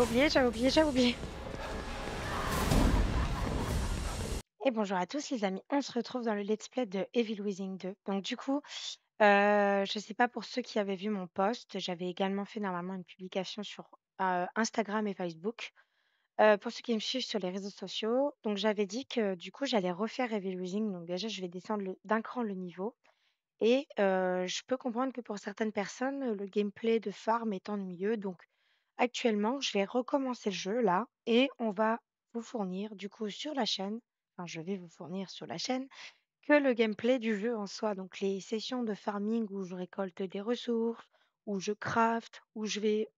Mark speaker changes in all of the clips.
Speaker 1: J'avais oublié. Et bonjour à tous les amis, on se retrouve dans le let's play de Evil Within 2. Donc du coup, je sais pas pour ceux qui avaient vu mon post, j'avais également fait normalement une publication sur Instagram et Facebook. Pour ceux qui me suivent sur les réseaux sociaux, donc j'avais dit que du coup j'allais refaire Evil Within. Donc déjà je vais descendre d'un cran le niveau. Et je peux comprendre que pour certaines personnes, le gameplay de farm est ennuyeux. Donc actuellement, je vais recommencer le jeu là et on va vous fournir du coup sur la chaîne, enfin je vais vous fournir sur la chaîne que le gameplay du jeu en soi. Donc les sessions de farming où je récolte des ressources, où je craft, où je vais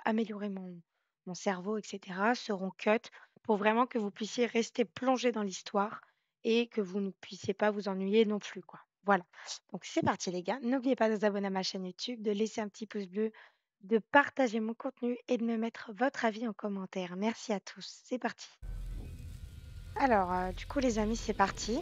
Speaker 1: améliorer mon cerveau, etc. seront cut pour vraiment que vous puissiez rester plongé dans l'histoire et que vous ne puissiez pas vous ennuyer non plus, quoi. Voilà. Donc c'est parti les gars. N'oubliez pas de vous abonner à ma chaîne YouTube, de laisser un petit pouce bleu, de partager mon contenu et de me mettre votre avis en commentaire. Merci à tous. C'est parti. Alors, du coup les amis, c'est parti.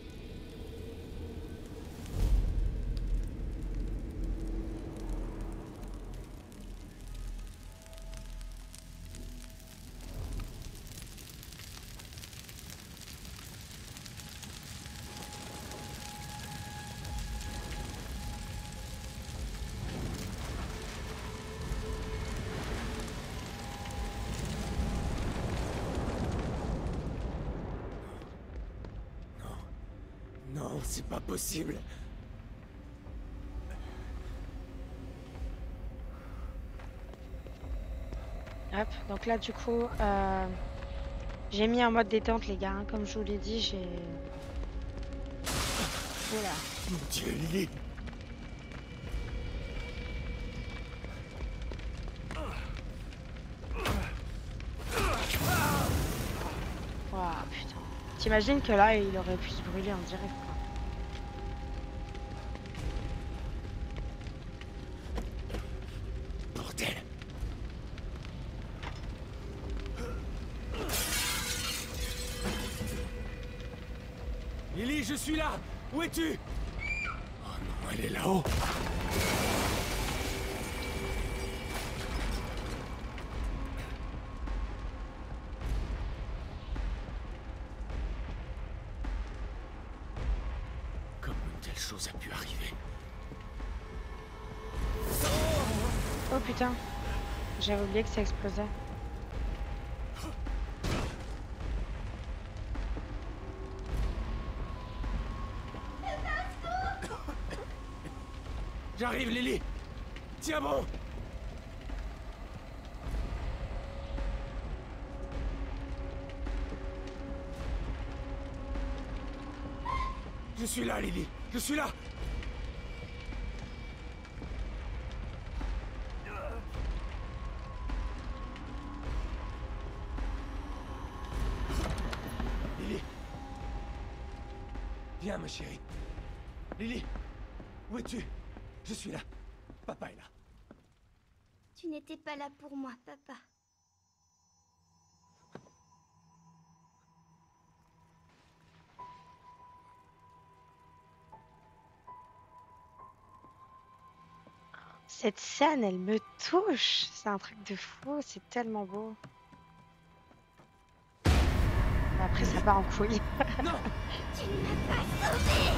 Speaker 2: Non, c'est pas possible.
Speaker 1: Hop, donc là, du coup, j'ai mis en mode détente, les gars, hein. Comme je vous l'ai dit, j'ai... Oula.
Speaker 2: Mon Dieu, Lily.
Speaker 1: Ouah, putain. T'imagines que là, il aurait pu se brûler en direct, quoi.
Speaker 2: Bordel. Lily, je suis là. Où es-tu? Oh non, elle est là-haut. Comment une telle chose a pu arriver?
Speaker 1: Oh putain, j'avais oublié que ça explosait.
Speaker 2: J'arrive, Lily. Tiens bon. Je suis là, Lily. Je suis là. Lily. Viens, ma chérie. Lily. Où es-tu? Je suis là. Papa est là.
Speaker 3: Tu n'étais pas là pour moi, papa.
Speaker 1: Cette scène, elle me touche. C'est un truc de fou, c'est tellement beau. Mais après, ça part en couille.
Speaker 2: Non.
Speaker 3: Tu ne m'as pas sauvé.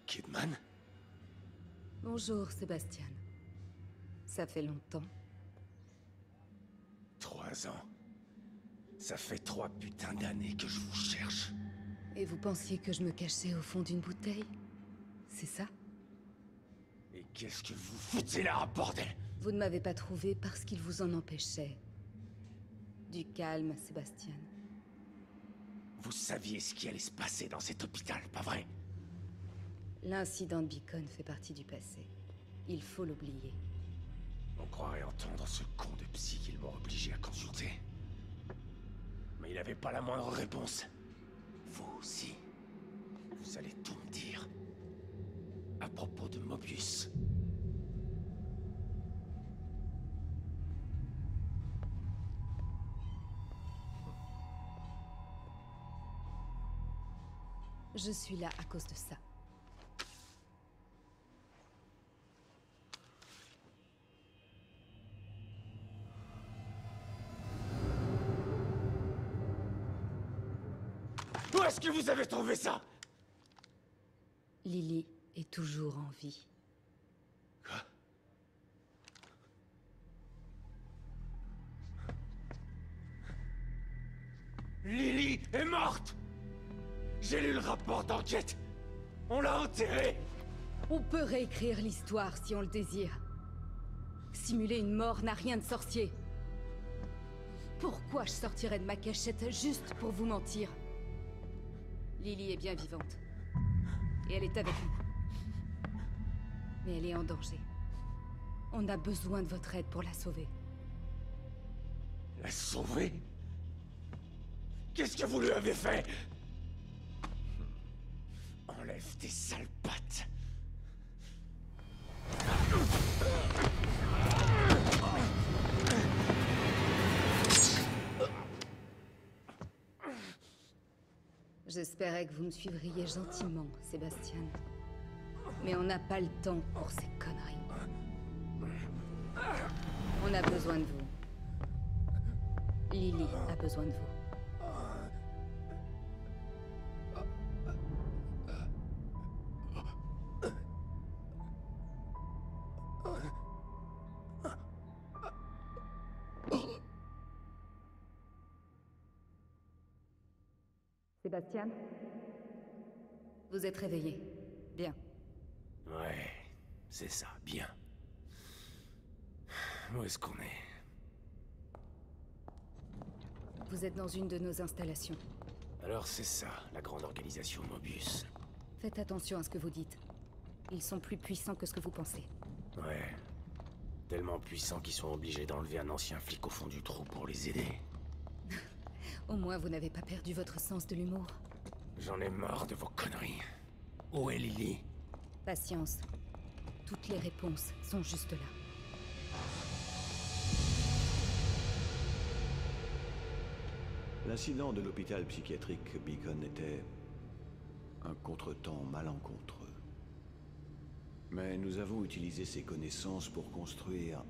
Speaker 2: Kidman?
Speaker 4: Bonjour, Sébastien. Ça fait longtemps.
Speaker 2: 3 ans. Ça fait 3 putains d'années que je vous cherche.
Speaker 4: Et vous pensiez que je me cachais au fond d'une bouteille? C'est ça?
Speaker 2: Et qu'est-ce que vous foutez là, bordel?
Speaker 4: Vous ne m'avez pas trouvé parce qu'il vous en empêchait. Du calme, Sébastien.
Speaker 2: Vous saviez ce qui allait se passer dans cet hôpital, pas vrai?
Speaker 4: L'incident de Beacon fait partie du passé. Il faut l'oublier.
Speaker 2: On croirait entendre ce con de psy qu'ils m'ont obligé à consulter. Mais il avait pas la moindre réponse. Vous aussi. Vous allez tout me dire. À propos de Mobius.
Speaker 4: Je suis là à cause de ça.
Speaker 2: Où est-ce que vous avez trouvé ça?
Speaker 4: Lily est toujours en vie.
Speaker 2: Quoi? Lily est morte! J'ai lu le rapport d'enquête! On l'a enterrée!
Speaker 4: On peut réécrire l'histoire si on le désire. Simuler une mort n'a rien de sorcier. Pourquoi je sortirais de ma cachette juste pour vous mentir? Lily est bien vivante. Et elle est avec nous. Mais elle est en danger. On a besoin de votre aide pour la sauver.
Speaker 2: La sauver? Qu'est-ce que vous lui avez fait? Enlève tes sales pattes.
Speaker 4: J'espérais que vous me suivriez gentiment, Sébastien. Mais on n'a pas le temps pour ces conneries. On a besoin de vous. Lily a besoin de vous. Sébastien? Vous êtes réveillé. Bien.
Speaker 2: Ouais, c'est ça, bien. Où est-ce qu'on est?
Speaker 4: Vous êtes dans une de nos installations.
Speaker 2: Alors c'est ça, la grande organisation Mobius.
Speaker 4: Faites attention à ce que vous dites. Ils sont plus puissants que ce que vous pensez.
Speaker 2: Ouais. Tellement puissants qu'ils sont obligés d'enlever un ancien flic au fond du trou pour les aider.
Speaker 4: Au moins, vous n'avez pas perdu votre sens de l'humour.
Speaker 2: J'en ai marre de vos conneries. Où est Lily?
Speaker 4: Patience. Toutes les réponses sont juste là.
Speaker 5: L'incident de l'hôpital psychiatrique Beacon était un contretemps malencontreux. Mais nous avons utilisé ces connaissances pour construire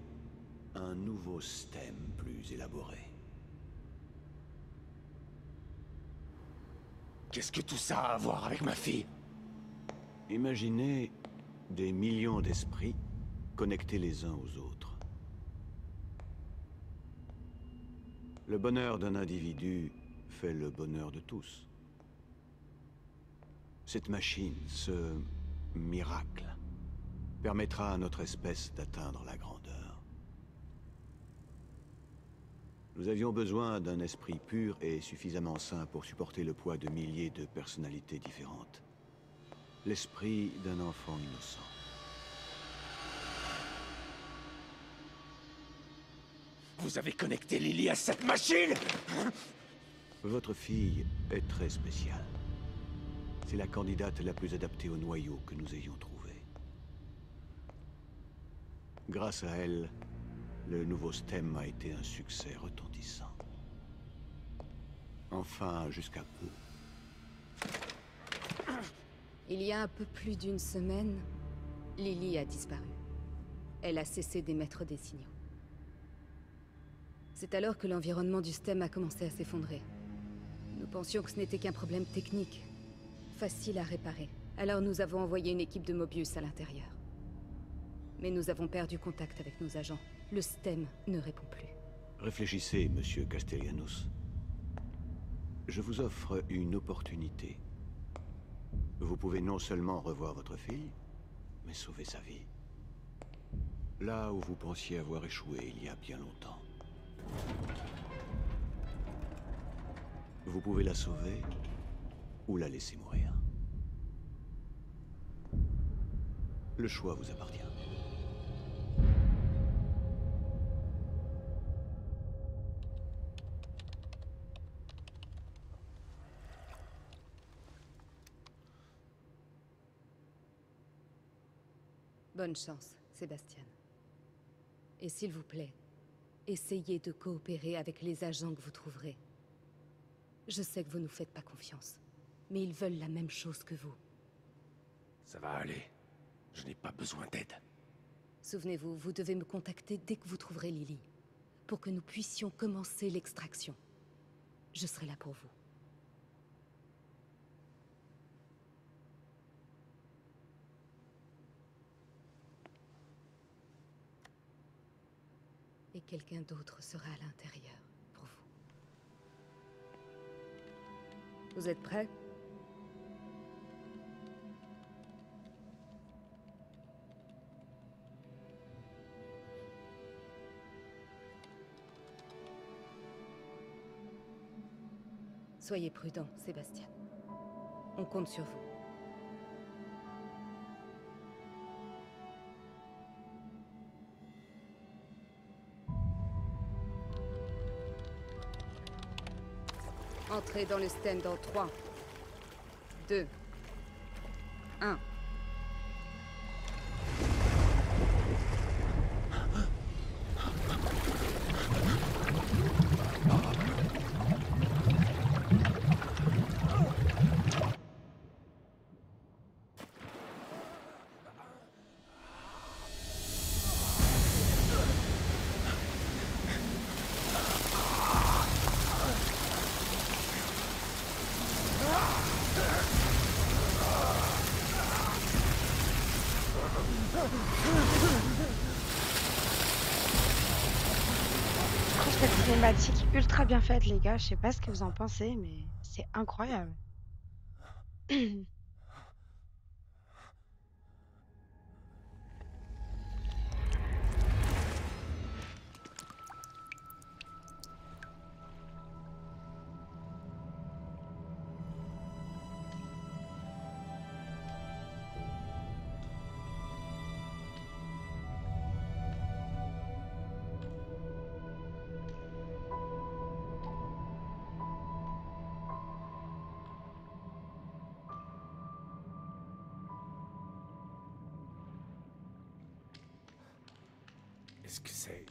Speaker 5: un nouveau système plus élaboré.
Speaker 2: Qu'est-ce que tout ça a à voir avec ma fille?
Speaker 5: Imaginez des millions d'esprits connectés les uns aux autres. Le bonheur d'un individu fait le bonheur de tous. Cette machine, ce miracle, permettra à notre espèce d'atteindre la grandeur. Nous avions besoin d'un esprit pur et suffisamment sain pour supporter le poids de milliers de personnalités différentes. L'esprit d'un enfant innocent.
Speaker 2: Vous avez connecté Lily à cette machine?
Speaker 5: Votre fille est très spéciale. C'est la candidate la plus adaptée au noyau que nous ayons trouvé. Grâce à elle, le nouveau STEM a été un succès retentissant. Enfin, jusqu'à peu.
Speaker 4: Il y a un peu plus d'une semaine, Lily a disparu. Elle a cessé d'émettre des signaux. C'est alors que l'environnement du STEM a commencé à s'effondrer. Nous pensions que ce n'était qu'un problème technique, facile à réparer. Alors nous avons envoyé une équipe de Mobius à l'intérieur. Mais nous avons perdu contact avec nos agents. Le STEM ne répond plus.
Speaker 5: Réfléchissez, monsieur Castellanos. Je vous offre une opportunité. Vous pouvez non seulement revoir votre fille, mais sauver sa vie. Là où vous pensiez avoir échoué il y a bien longtemps. Vous pouvez la sauver ou la laisser mourir. Le choix vous appartient.
Speaker 4: Bonne chance, Sébastien. Et s'il vous plaît, essayez de coopérer avec les agents que vous trouverez. Je sais que vous nous faites pas confiance, mais ils veulent la même chose que vous.
Speaker 2: Ça va aller. Je n'ai pas besoin d'aide.
Speaker 4: Souvenez-vous, vous devez me contacter dès que vous trouverez Lily, pour que nous puissions commencer l'extraction. Je serai là pour vous. Et quelqu'un d'autre sera à l'intérieur, pour vous. Vous êtes prêts? Soyez prudent, Sébastien. On compte sur vous. Entrez dans le stand dans 3, 2, 1.
Speaker 1: Je trouve cette cinématique ultra bien faite, les gars. Je sais pas ce que vous en pensez, mais c'est incroyable.
Speaker 2: Est-ce que c'est...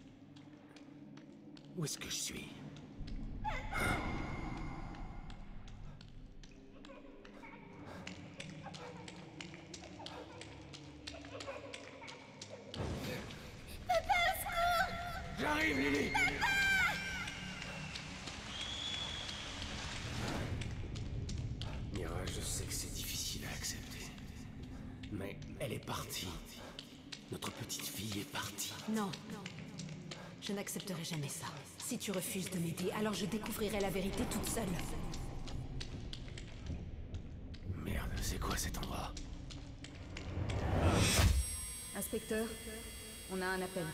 Speaker 2: Où est-ce que je suis? J'arrive, Lily! Mira, je sais que c'est difficile à accepter. Mais elle est partie. Notre petite fille est partie.
Speaker 6: Non. Je n'accepterai jamais ça. Si tu refuses de m'aider, alors je découvrirai la vérité toute seule.
Speaker 2: Merde, c'est quoi cet endroit?
Speaker 4: Inspecteur, on a un appel.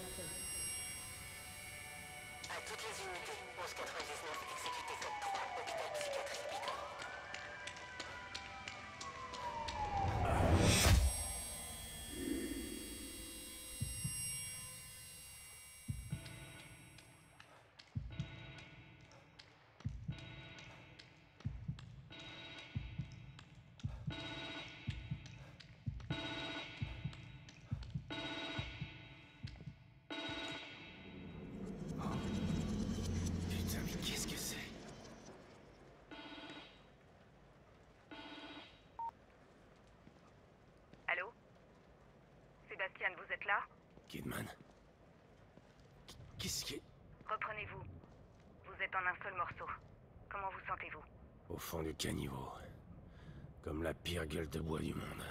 Speaker 7: À toutes les unités, 1199, exécuté code 3, hôpital psychiatrique Picard.
Speaker 2: Putain, mais qu'est-ce que c'est?
Speaker 8: Allô? Sébastien, vous êtes là?
Speaker 2: Kidman? Qu'est-ce qui...
Speaker 8: Reprenez-vous. Vous êtes en un seul morceau. Comment vous sentez-vous?
Speaker 2: Au fond du caniveau. Comme la pire gueule de bois du monde.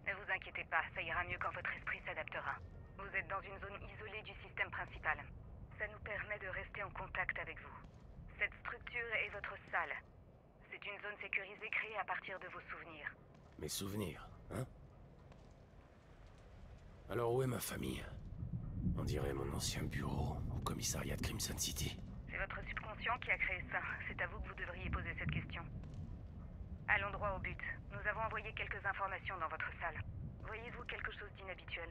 Speaker 8: Ne vous inquiétez pas, ça ira mieux quand votre esprit s'adaptera. Vous êtes dans une zone isolée du système principal. Ça nous permet de rester en contact avec vous. Cette structure est votre salle. C'est une zone sécurisée créée à partir de vos souvenirs.
Speaker 2: Mes souvenirs, hein? Alors où est ma famille? On dirait mon ancien bureau au commissariat de Crimson City.
Speaker 8: C'est votre subconscient qui a créé ça. C'est à vous que vous devriez poser cette question. Allons droit au but. Nous avons envoyé quelques informations dans votre salle. Voyez-vous quelque chose d'inhabituel?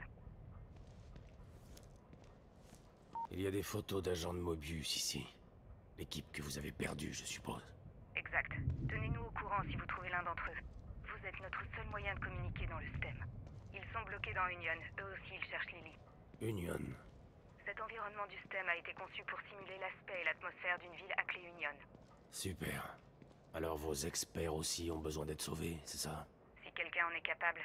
Speaker 2: Il y a des photos d'agents de Mobius ici. L'équipe que vous avez perdue, je suppose.
Speaker 8: Exact. Tenez-nous au courant si vous trouvez l'un d'entre eux. Vous êtes notre seul moyen de communiquer dans le STEM. Ils sont bloqués dans Union. Eux aussi, ils cherchent Lily.
Speaker 2: Union.
Speaker 8: Cet environnement du STEM a été conçu pour simuler l'aspect et l'atmosphère d'une ville appelée Union.
Speaker 2: Super. Alors vos experts aussi ont besoin d'être sauvés, c'est ça?
Speaker 8: Si quelqu'un en est capable,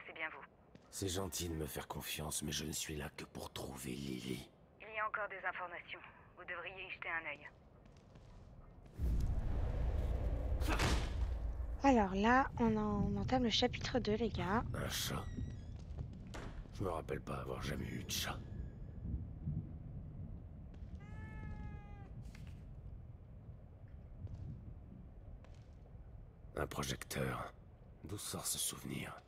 Speaker 8: c'est bien vous.
Speaker 2: C'est gentil de me faire confiance, mais je ne suis là que pour trouver Lily.
Speaker 8: Il y a encore des informations. Vous devriez y jeter un œil.
Speaker 1: Alors là, on entame le chapitre 2, les gars.
Speaker 2: Un chat? Je me rappelle pas avoir jamais eu de chat. Un projecteur. D'où sort ce souvenir?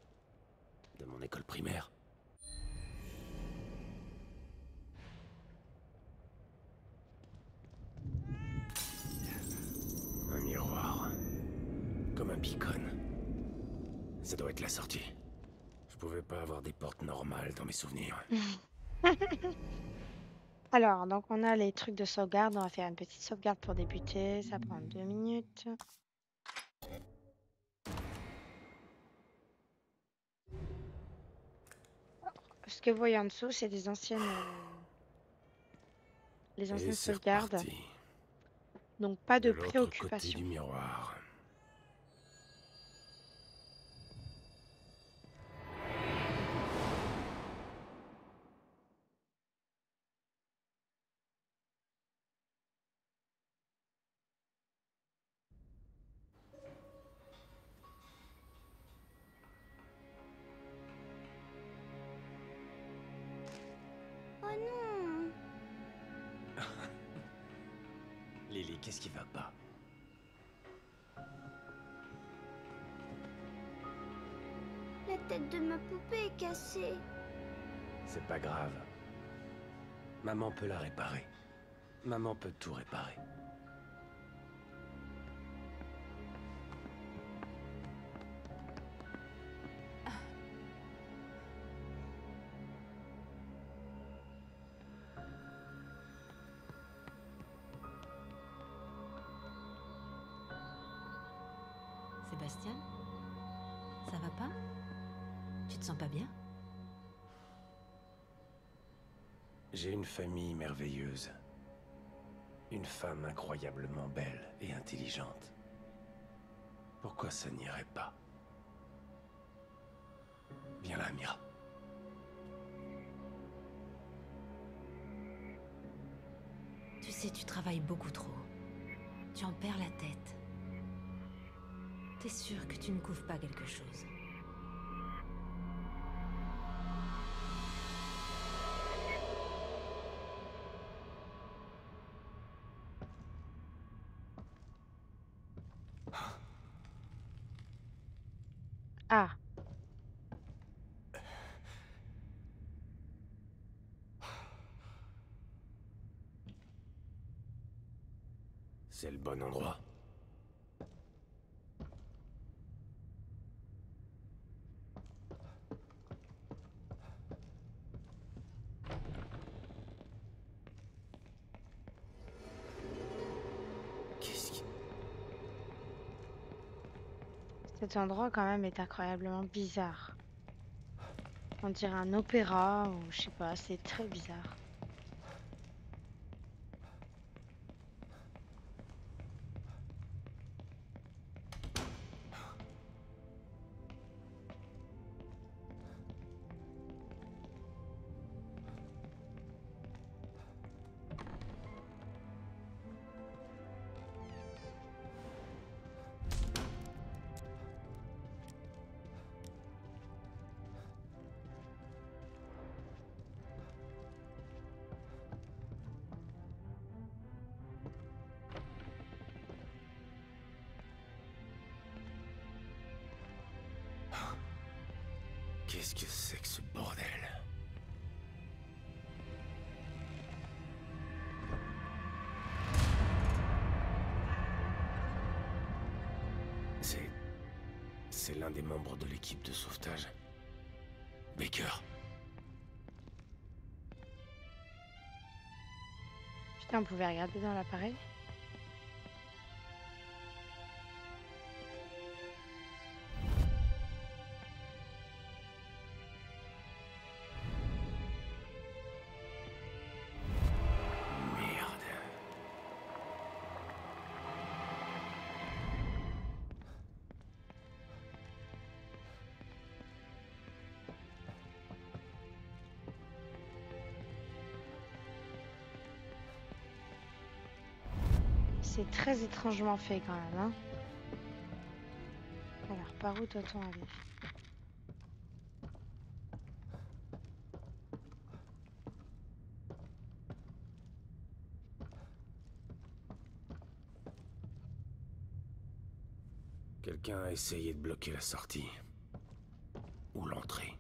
Speaker 2: De mon école primaire? Un miroir. Comme un beacon. Ça doit être la sortie. Je pouvais pas avoir des portes normales dans mes souvenirs.
Speaker 1: Alors, donc on a les trucs de sauvegarde. On va faire une petite sauvegarde pour débuter. Ça prend 2 minutes. Ce que vous voyez en dessous, c'est des anciennes, les
Speaker 2: Et
Speaker 1: anciennes
Speaker 2: c'est
Speaker 1: sauvegardes.
Speaker 2: reparti.
Speaker 1: Donc pas
Speaker 2: De
Speaker 1: de
Speaker 2: l'autre côté
Speaker 1: préoccupation.
Speaker 2: du miroir.
Speaker 3: Oh non.
Speaker 2: Lily, qu'est-ce qui va pas?
Speaker 3: La tête de ma poupée est cassée.
Speaker 2: C'est pas grave. Maman peut la réparer. Maman peut tout réparer.
Speaker 6: Sébastien? Ça va pas? Tu te sens pas bien?
Speaker 2: J'ai une famille merveilleuse. Une femme incroyablement belle et intelligente. Pourquoi ça n'irait pas? Viens là, Mira.
Speaker 6: Tu sais, tu travailles beaucoup trop. Tu en perds la tête. T'es sûr que tu ne couvres pas quelque chose?
Speaker 1: Ah,
Speaker 2: C'est le bon endroit. Qu'est-ce qui...
Speaker 1: cet endroit quand même est incroyablement bizarre. On dirait un opéra ou je sais pas, c'est très bizarre.
Speaker 2: Qu'est-ce que c'est que ce bordel? C'est l'un des membres de l'équipe de sauvetage. Baker.
Speaker 1: Putain, on pouvait regarder dans l'appareil. C'est très étrangement fait quand même, hein. Alors, par où doit-on aller?
Speaker 2: Quelqu'un a essayé de bloquer la sortie. Ou l'entrée.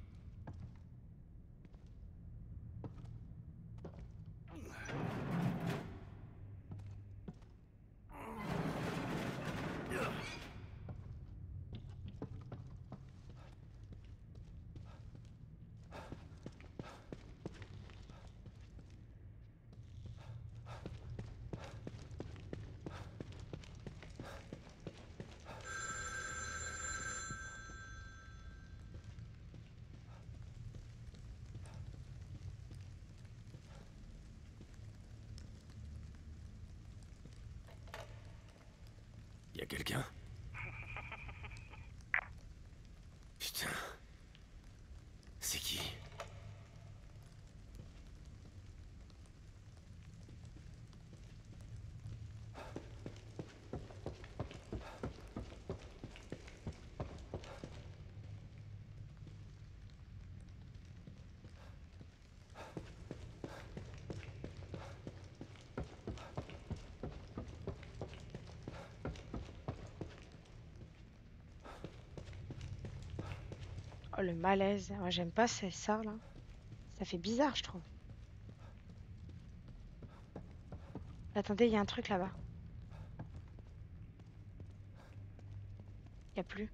Speaker 2: Y a quelqu'un? Putain. C'est qui?
Speaker 1: Oh, le malaise. Moi, j'aime pas ça, là. Ça fait bizarre, je trouve. Attendez, il y a un truc là-bas. Il y a plus.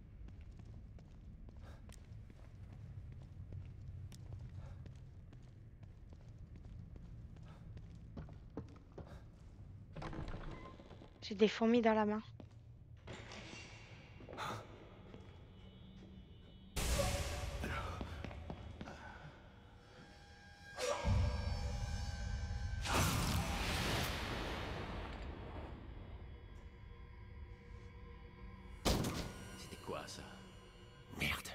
Speaker 1: J'ai des fourmis dans la main.
Speaker 2: C'était quoi ça? Merde.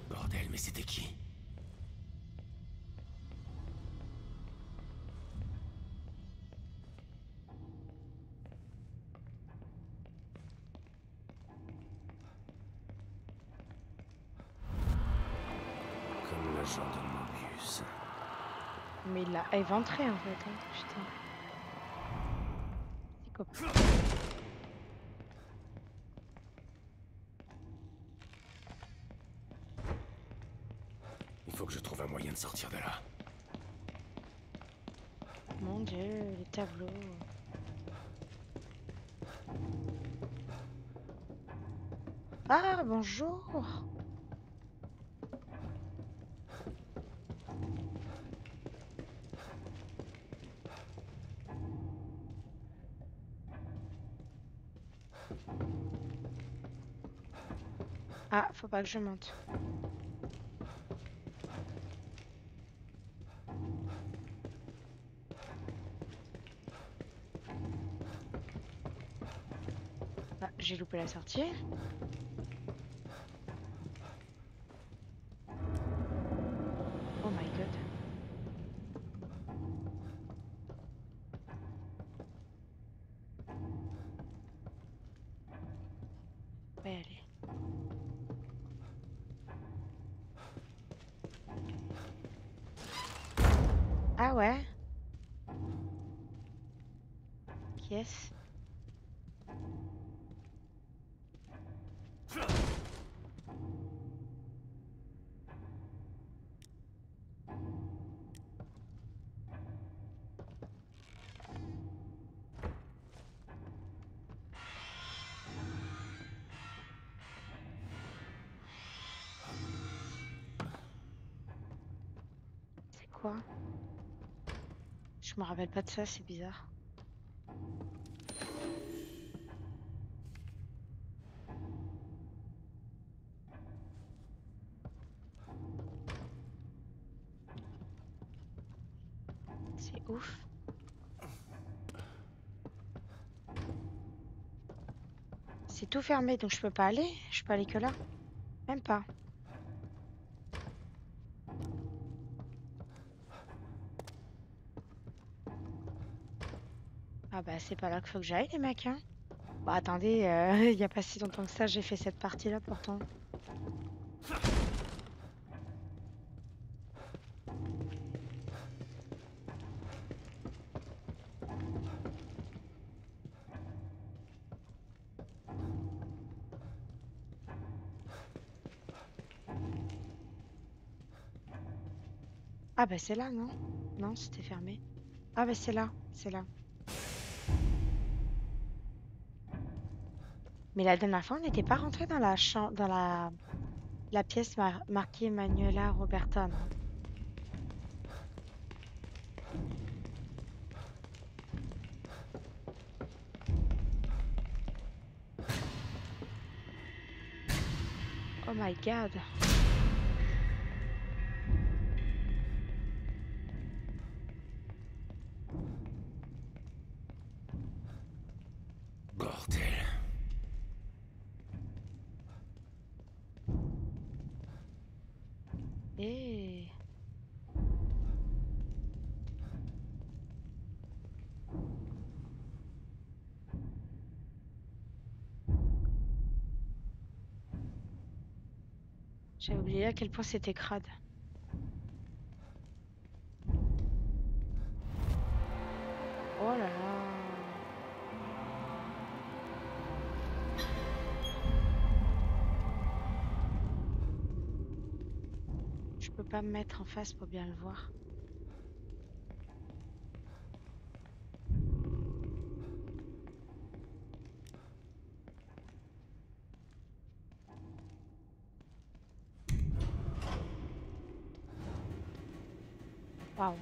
Speaker 2: Bordel, mais c'était qui? Comme l'agent de Mobius.
Speaker 1: Mais il l'a éventré en fait, hein. Putain. Psychopathe.
Speaker 2: Il faut que je trouve un moyen de sortir de là.
Speaker 1: Mon Dieu, les tableaux. Ah, bonjour. Ah, faut pas que je monte. Ah, j'ai loupé la sortie. Oh my god. Ouais, allez. Ah ouais? Qui est-ce? C'est quoi? Je Je me rappelle pas de ça, c'est bizarre. C'est ouf. C'est tout fermé, donc je peux pas aller. Je peux aller que là. Même pas. Ah bah c'est pas là qu'il faut que j'aille les mecs, hein. Bah attendez, il y a pas si longtemps que ça, j'ai fait cette partie-là pourtant. Ah bah c'est là, non? Non, c'était fermé. Ah bah c'est là, c'est là. Mais la dernière fois, on n'était pas rentré dans la chambre, dans la pièce marquée Manuela Roberta, non? Oh my god.
Speaker 2: Bordel.
Speaker 1: Eh. J'ai oublié à quel point c'était crade. Oh là là. Je peux pas me mettre en face pour bien le voir. Waouh.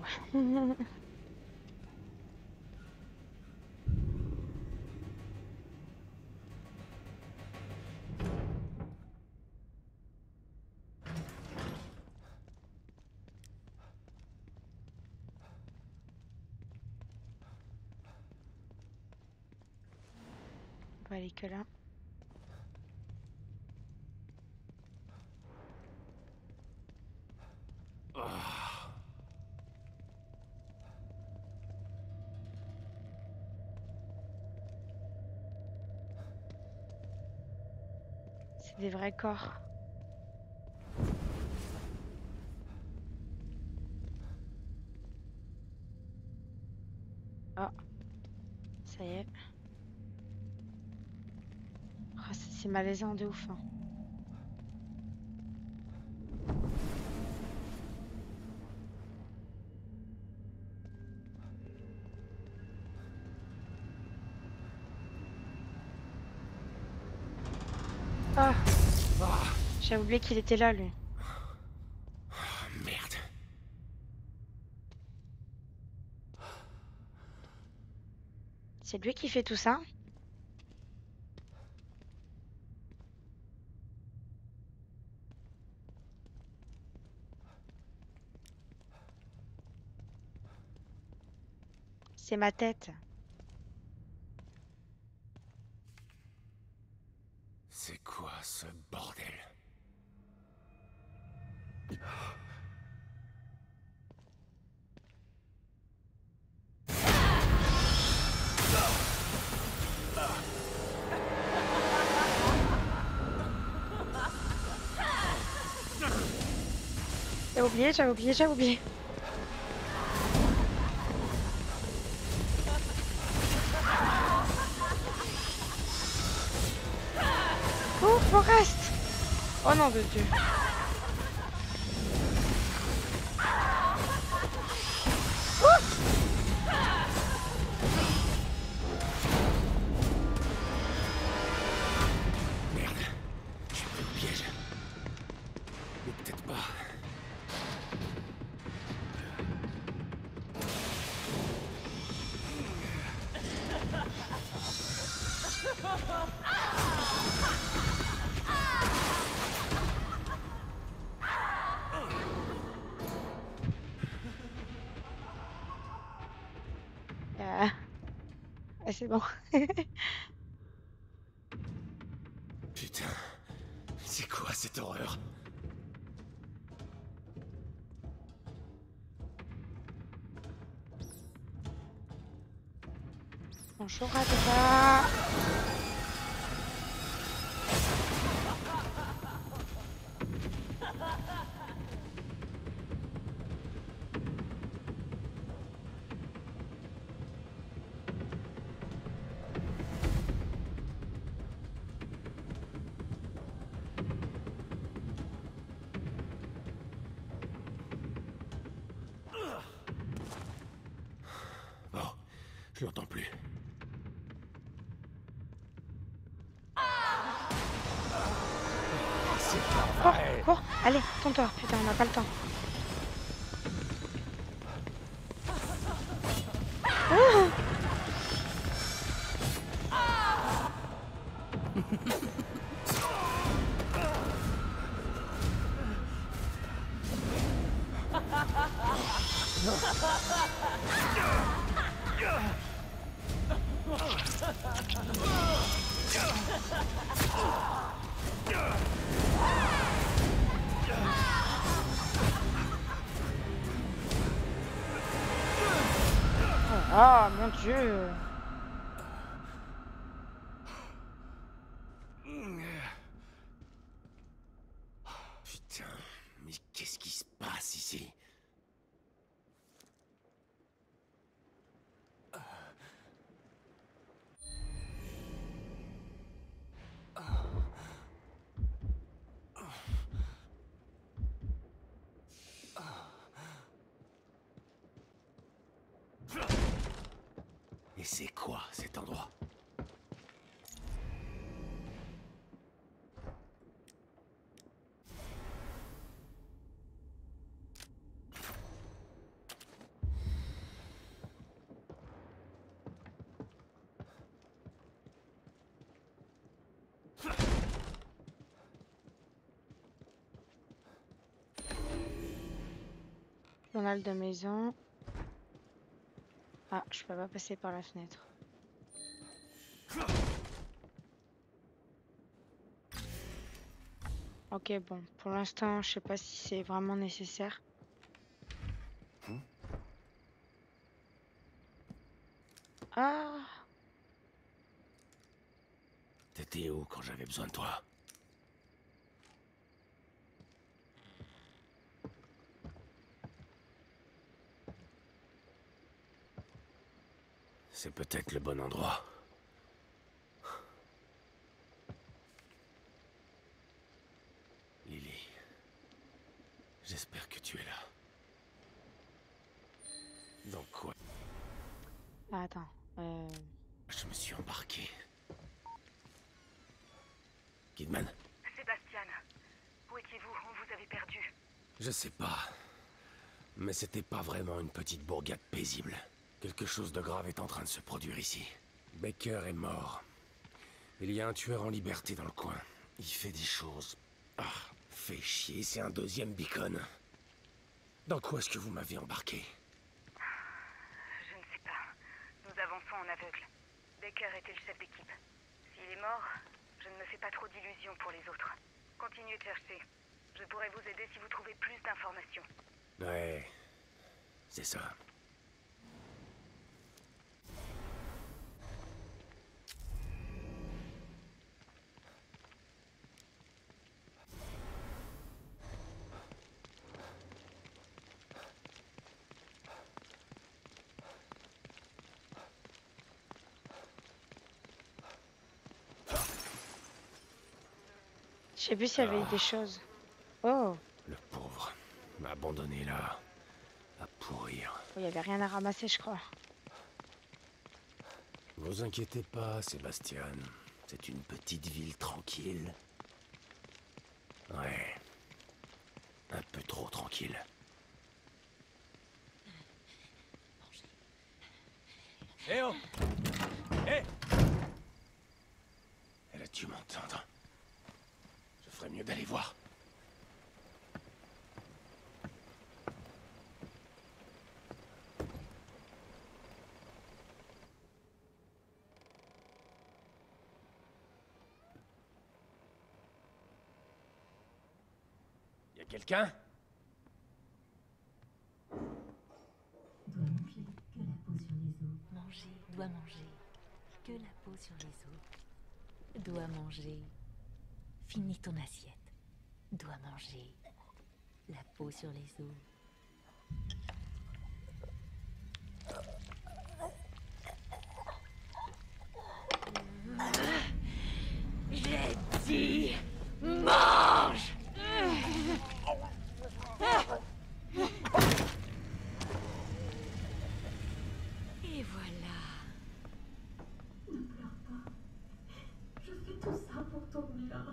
Speaker 1: On va aller que là. C'est des vrais corps. Ah, ça y est. Oh, c'est malaisant de ouf, hein. Ah, j'avais oublié qu'il était là, lui.
Speaker 2: Merde.
Speaker 1: C'est lui qui fait tout ça? C'est ma tête.
Speaker 2: C'est quoi ce bordel?
Speaker 1: J'avais oublié, j'avais oublié, j'avais oublié. Oh, Forest! Oh non de Dieu.
Speaker 2: Merde. Je suis pris au piège. Ou peut-être pas.
Speaker 1: Ah, c'est bon.
Speaker 2: Putain, c'est quoi cette horreur?
Speaker 1: Bonjour Adra.
Speaker 2: Bon, je l'entends plus. C'est pas
Speaker 1: Cours,
Speaker 2: vrai.
Speaker 1: cours. Allez, tourne-toi. Putain, on n'a pas le temps. Oh mon Dieu.
Speaker 2: Putain, mais qu'est-ce qui se passe ici? Et c'est quoi cet endroit?
Speaker 1: Journal de maison. Ah, je peux pas passer par la fenêtre. Ok, bon. Pour l'instant, je sais pas si c'est vraiment nécessaire. Ah,
Speaker 2: T'étais où quand j'avais besoin de toi? C'est peut-être le bon endroit. Lily, j'espère que tu es là. Dans quoi
Speaker 1: ah, attends.
Speaker 2: je me suis embarqué? Kidman?
Speaker 8: Sébastien, où étiez-vous? On vous avait perdu.
Speaker 2: Je sais pas. Mais c'était pas vraiment une petite bourgade paisible. Quelque chose de grave est en train de se produire ici. Baker est mort. Il y a un tueur en liberté dans le coin. Il fait des choses... Ah, fait chier, c'est un deuxième beacon. Dans quoi est-ce que vous m'avez embarqué?
Speaker 8: Je ne sais pas. Nous avançons en aveugle. Baker était le chef d'équipe. S'il est mort, je ne me fais pas trop d'illusions pour les autres. Continuez de chercher. Je pourrais vous aider si vous trouvez plus d'informations.
Speaker 2: Ouais, c'est ça.
Speaker 1: Je sais plus s'il y avait eu des choses. Oh,
Speaker 2: Le pauvre. Abandonné là. À pourrir.
Speaker 1: il y avait rien à ramasser, je crois.
Speaker 2: Vous inquiétez pas, Sébastien. C'est une petite ville tranquille. Ouais. Un peu trop tranquille.
Speaker 9: Eh oh! Eh!
Speaker 2: Attends. Je ferais mieux d'aller voir. Y a quelqu'un?
Speaker 6: Doit manger que la peau sur les os. Doit manger. Finis ton assiette. Doit manger la peau sur les os. J'ai dit mange. Et voilà.
Speaker 9: Je fais tout ça pour ton bien.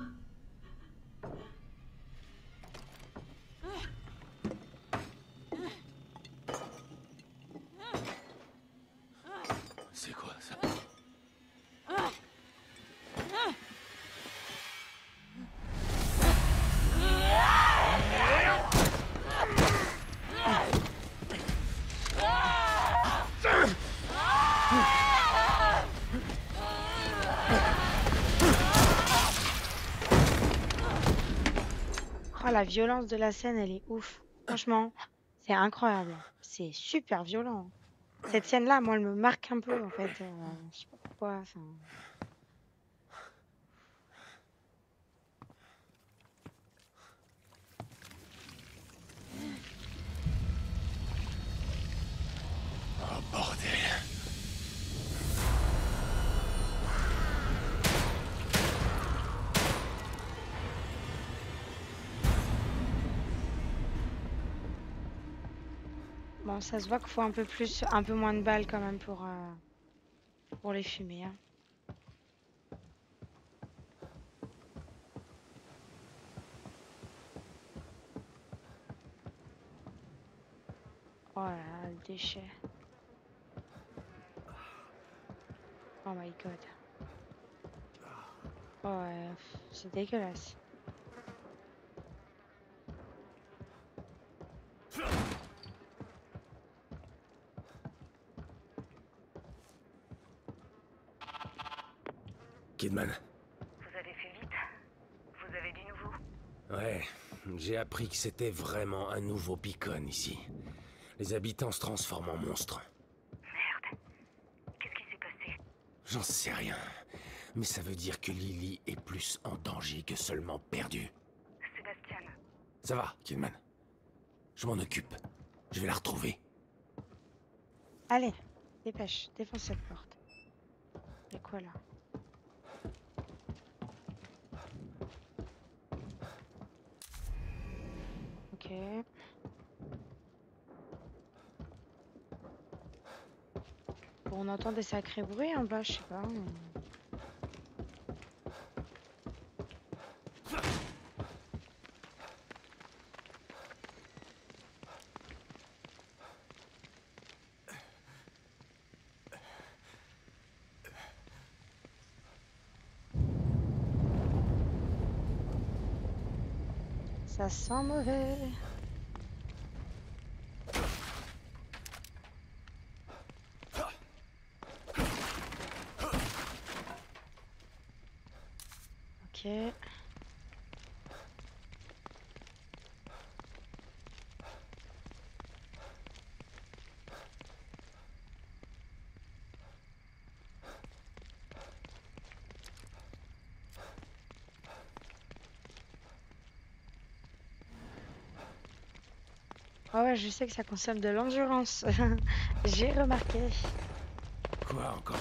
Speaker 2: C'est quoi ça?
Speaker 1: Oh, la violence de la scène, elle est ouf. Franchement, c'est incroyable. C'est super violent. Cette scène-là, moi, elle me marque un peu, en fait. Je sais pas pourquoi. Enfin...
Speaker 2: Oh bordel.
Speaker 1: Bon, ça se voit qu'il faut un peu moins de balles quand même pour les fumer, hein. Oh là là, le déchet. Oh my god. Oh ouais, c'est dégueulasse.
Speaker 2: Kidman.
Speaker 8: Vous avez fait vite. Vous avez du nouveau.
Speaker 2: Ouais, j'ai appris que c'était vraiment un nouveau Beacon ici. Les habitants se transforment en monstres.
Speaker 8: Merde. Qu'est-ce qui s'est passé?
Speaker 2: J'en sais rien. Mais ça veut dire que Lily est plus en danger que seulement perdue.
Speaker 8: Sébastien.
Speaker 2: Ça va, Kidman. Je m'en occupe. Je vais la retrouver.
Speaker 1: Allez, dépêche, défonce cette porte. Il y a quoi là? Ok. Bon, on entend des sacrés bruits en bas, je sais pas. Ça sent mauvais. Ok. Ah ouais, je sais que ça consomme de l'endurance. J'ai remarqué.
Speaker 2: Quoi encore?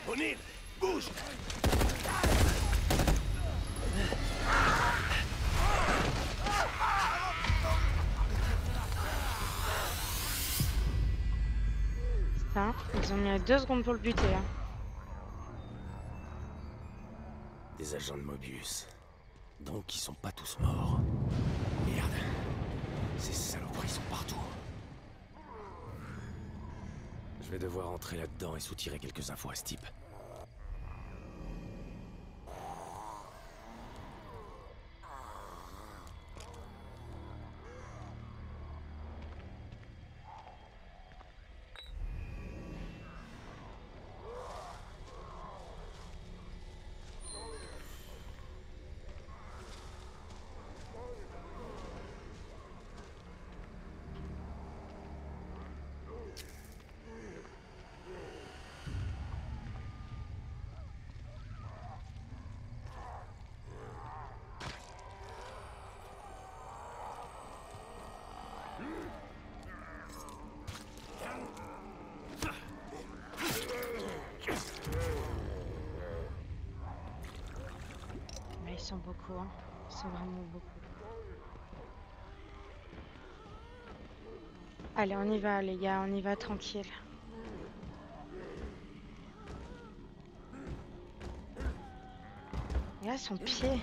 Speaker 2: O'Neill, bouge!
Speaker 1: Putain, ils ont mis 2 secondes pour le buter. Hein.
Speaker 2: Des agents de Mobius. Donc ils sont pas tous morts. Merde. Ces saloperies sont partout. Je vais devoir entrer là-dedans et soutirer quelques infos à ce type.
Speaker 1: Mais ils sont beaucoup, hein. Ils sont vraiment beaucoup. Allez, on y va, les gars, on y va tranquille. Et là, son pied.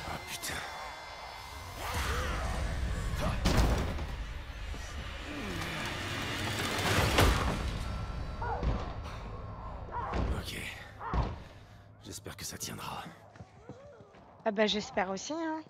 Speaker 2: Ah putain. Ok. J'espère que ça tiendra.
Speaker 1: Ah bah j'espère aussi, hein.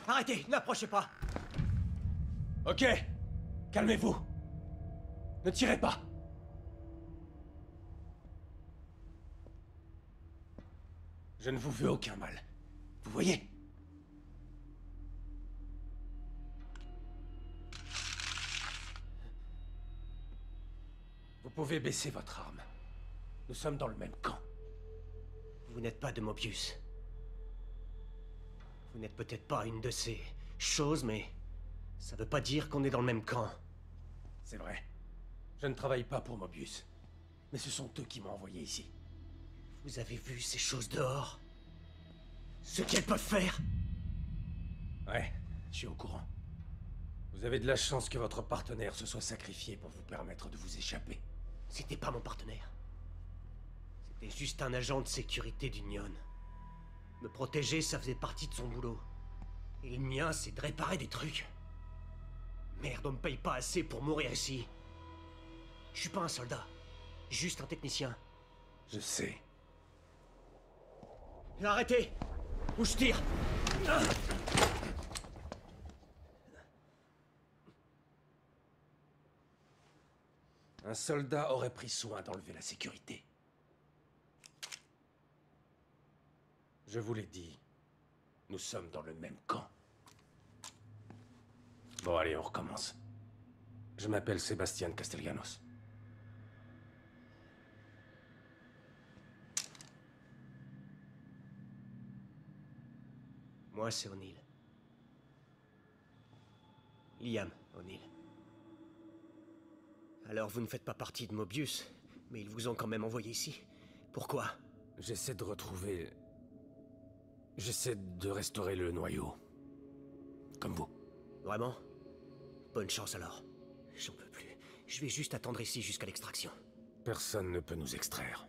Speaker 10: Arrêtez, n'approchez pas.
Speaker 2: Ok. Calmez-vous. Ne tirez pas. Je ne vous veux aucun mal. Vous voyez? Vous pouvez baisser votre arme. Nous sommes dans le même camp.
Speaker 10: Vous n'êtes pas de Mobius. Vous n'êtes peut-être pas une de ces choses, mais ça veut pas dire qu'on est dans le même camp.
Speaker 2: C'est vrai. Je ne travaille pas pour Mobius. Mais ce sont eux qui m'ont envoyé ici.
Speaker 10: Vous avez vu ces choses dehors? Ce qu'elles peuvent faire?
Speaker 2: Ouais, je suis au courant. Vous avez de la chance que votre partenaire se soit sacrifié pour vous permettre de vous échapper.
Speaker 10: C'était pas mon partenaire. C'était juste un agent de sécurité d'Union. Me protéger, ça faisait partie de son boulot. Et le mien, c'est de réparer des trucs. Merde, on me paye pas assez pour mourir ici. Je suis pas un soldat. Juste un technicien.
Speaker 2: Je sais.
Speaker 10: Arrêtez! Ou je tire!
Speaker 2: Un soldat aurait pris soin d'enlever la sécurité. Je vous l'ai dit, nous sommes dans le même camp. Bon, allez, on recommence. Je m'appelle Sébastien Castellanos.
Speaker 10: Moi, c'est O'Neill. Liam O'Neill. Alors, vous ne faites pas partie de Mobius, mais ils vous ont quand même envoyé ici. Pourquoi?
Speaker 2: J'essaie de retrouver... J'essaie de restaurer le noyau. Comme vous.
Speaker 10: Vraiment? Bonne chance alors. J'en peux plus. Je vais juste attendre ici jusqu'à l'extraction.
Speaker 2: Personne ne peut nous extraire.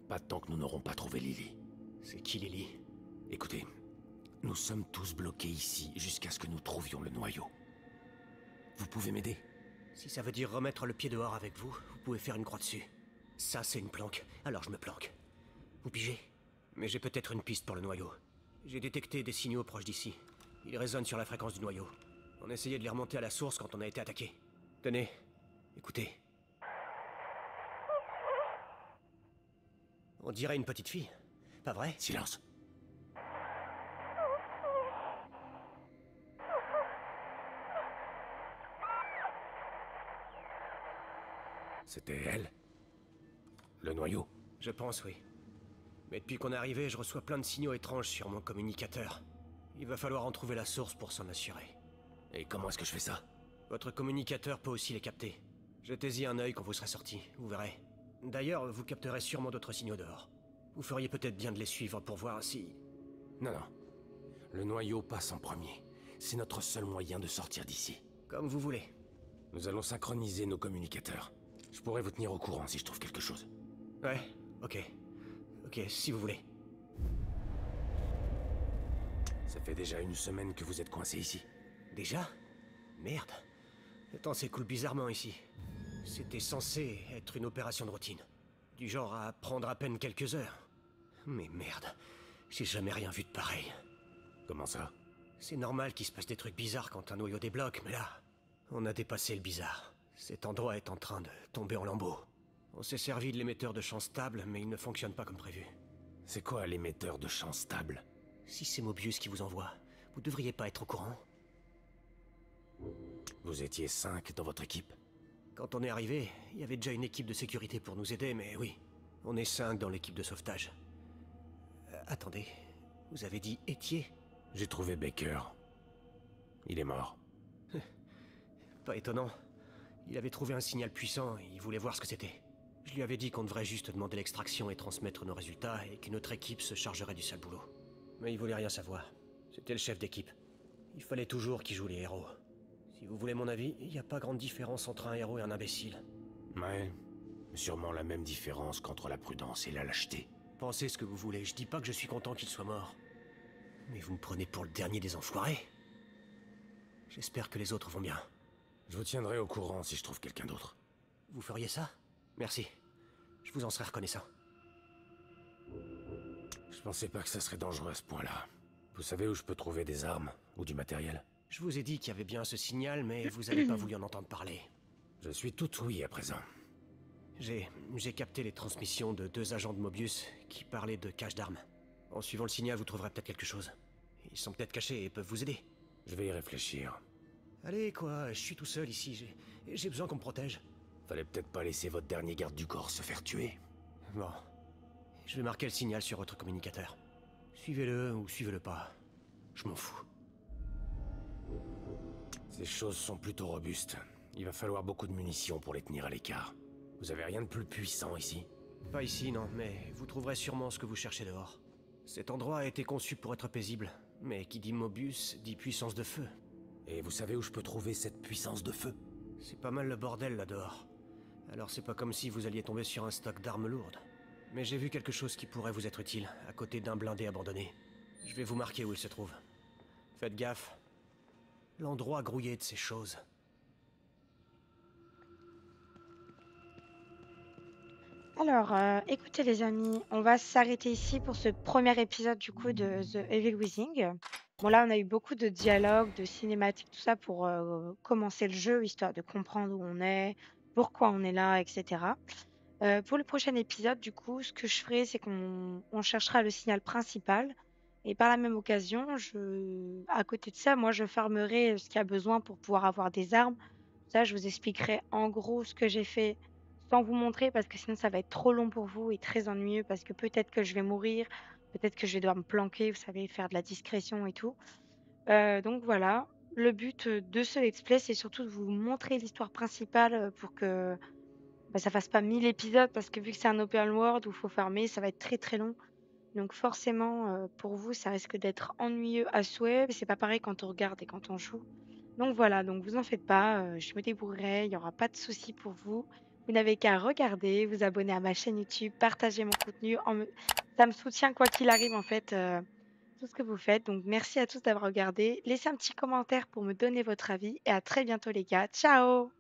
Speaker 2: Pas tant que nous n'aurons pas trouvé Lily.
Speaker 10: C'est qui Lily?
Speaker 2: Écoutez, nous sommes tous bloqués ici jusqu'à ce que nous trouvions le noyau. Vous pouvez m'aider?
Speaker 10: Si ça veut dire remettre le pied dehors avec vous, vous pouvez faire une croix dessus. Ça, c'est une planque, alors je me planque. Vous pigez? Mais j'ai peut-être une piste pour le noyau. J'ai détecté des signaux proches d'ici. Ils résonnent sur la fréquence du noyau. On essayait de les remonter à la source quand on a été attaqué. Tenez, écoutez. On dirait une petite fille, pas vrai?
Speaker 2: Silence. C'était elle? Le noyau?
Speaker 10: Je pense, oui. Mais depuis qu'on est arrivé, je reçois plein de signaux étranges sur mon communicateur. Il va falloir en trouver la source pour s'en assurer.
Speaker 2: Et comment est-ce que je fais ça?
Speaker 10: Votre communicateur peut aussi les capter. Jetez-y un œil quand vous serez sorti, vous verrez. D'ailleurs, vous capterez sûrement d'autres signaux dehors. Vous feriez peut-être bien de les suivre pour voir si...
Speaker 2: Non, non. Le noyau passe en premier. C'est notre seul moyen de sortir d'ici.
Speaker 10: Comme vous voulez.
Speaker 2: Nous allons synchroniser nos communicateurs. Je pourrais vous tenir au courant si je trouve quelque chose.
Speaker 10: Ouais, ok. Ok, si vous voulez.
Speaker 2: Ça fait déjà une semaine que vous êtes coincé ici.
Speaker 10: Déjà? Merde. Le temps s'écoule bizarrement ici. C'était censé être une opération de routine. Du genre à prendre à peine quelques heures. Mais merde, j'ai jamais rien vu de pareil.
Speaker 2: Comment ça?
Speaker 10: C'est normal qu'il se passe des trucs bizarres quand un noyau débloque, mais là, on a dépassé le bizarre. Cet endroit est en train de tomber en lambeaux. On s'est servi de l'émetteur de champ stable, mais il ne fonctionne pas comme prévu.
Speaker 2: C'est quoi l'émetteur de champ stable?
Speaker 10: Si c'est Mobius qui vous envoie, vous devriez pas être au courant.
Speaker 2: Vous étiez 5 dans votre équipe?
Speaker 10: Quand on est arrivé, il y avait déjà une équipe de sécurité pour nous aider, mais oui, on est 5 dans l'équipe de sauvetage. Attendez, vous avez dit Étier?
Speaker 2: J'ai trouvé Baker. Il est mort.
Speaker 10: Pas étonnant. Il avait trouvé un signal puissant et il voulait voir ce que c'était. Je lui avais dit qu'on devrait juste demander l'extraction et transmettre nos résultats et qu'une autre équipe se chargerait du sale boulot. Mais il voulait rien savoir. C'était le chef d'équipe. Il fallait toujours qu'il joue les héros. Si vous voulez mon avis, il n'y a pas grande différence entre un héros et un imbécile.
Speaker 2: Ouais, mais sûrement la même différence qu'entre la prudence et la lâcheté.
Speaker 10: Pensez ce que vous voulez, je dis pas que je suis content qu'il soit mort. Mais vous me prenez pour le dernier des enfoirés. J'espère que les autres vont bien.
Speaker 2: Je vous tiendrai au courant si je trouve quelqu'un d'autre.
Speaker 10: Vous feriez ça? Merci. Je vous en serais reconnaissant.
Speaker 2: Je pensais pas que ça serait dangereux à ce point-là. Vous savez où je peux trouver des armes ou du matériel?
Speaker 10: Je vous ai dit qu'il y avait bien ce signal, mais vous avez pas voulu en entendre parler.
Speaker 2: Je suis tout oui à présent.
Speaker 10: J'ai capté les transmissions de 2 agents de Mobius qui parlaient de cache d'armes. En suivant le signal, vous trouverez peut-être quelque chose. Ils sont peut-être cachés et peuvent vous aider.
Speaker 2: Je vais y réfléchir.
Speaker 10: Allez, quoi, je suis tout seul ici, j'ai besoin qu'on me protège.
Speaker 2: Fallait peut-être pas laisser votre dernier garde du corps se faire tuer.
Speaker 10: Bon. Je vais marquer le signal sur votre communicateur. Suivez-le ou suivez-le pas. Je m'en fous.
Speaker 2: Ces choses sont plutôt robustes. Il va falloir beaucoup de munitions pour les tenir à l'écart. Vous avez rien de plus puissant ici?
Speaker 10: Pas ici, non, mais vous trouverez sûrement ce que vous cherchez dehors. Cet endroit a été conçu pour être paisible, mais qui dit Mobius dit puissance de feu.
Speaker 2: Et vous savez où je peux trouver cette puissance de feu?
Speaker 10: C'est pas mal le bordel là dehors. Alors c'est pas comme si vous alliez tomber sur un stock d'armes lourdes. Mais j'ai vu quelque chose qui pourrait vous être utile, à côté d'un blindé abandonné. Je vais vous marquer où il se trouve. Faites gaffe. L'endroit grouillé de ces choses.
Speaker 1: Alors, écoutez les amis, on va s'arrêter ici pour ce premier épisode du coup de The Evil Within. Bon là, on a eu beaucoup de dialogues, de cinématiques, tout ça pour commencer le jeu, histoire de comprendre où on est, pourquoi on est là, etc. Pour le prochain épisode, du coup, ce que je ferai, c'est qu'on cherchera le signal principal. Et par la même occasion, à côté de ça, moi, je farmerai ce qu'il y a besoin pour pouvoir avoir des armes. Ça, je vous expliquerai en gros ce que j'ai fait sans vous montrer parce que sinon ça va être trop long pour vous et très ennuyeux parce que peut-être que je vais mourir, peut-être que je vais devoir me planquer, vous savez, faire de la discrétion et tout. Donc voilà, le but de ce let's play, c'est surtout de vous montrer l'histoire principale pour que ça fasse pas 1000 épisodes parce que vu que c'est un open world où il faut farmer, ça va être très très long. Donc forcément, pour vous, ça risque d'être ennuyeux à souhait. Mais c'est pas pareil quand on regarde et quand on joue. Donc voilà, donc vous en faites pas, je me débrouillerai, il y aura pas de souci pour vous. Vous n'avez qu'à regarder, vous abonner à ma chaîne YouTube, partager mon contenu. Ça me soutient quoi qu'il arrive en fait, tout ce que vous faites. Donc merci à tous d'avoir regardé. Laissez un petit commentaire pour me donner votre avis et à très bientôt les gars. Ciao!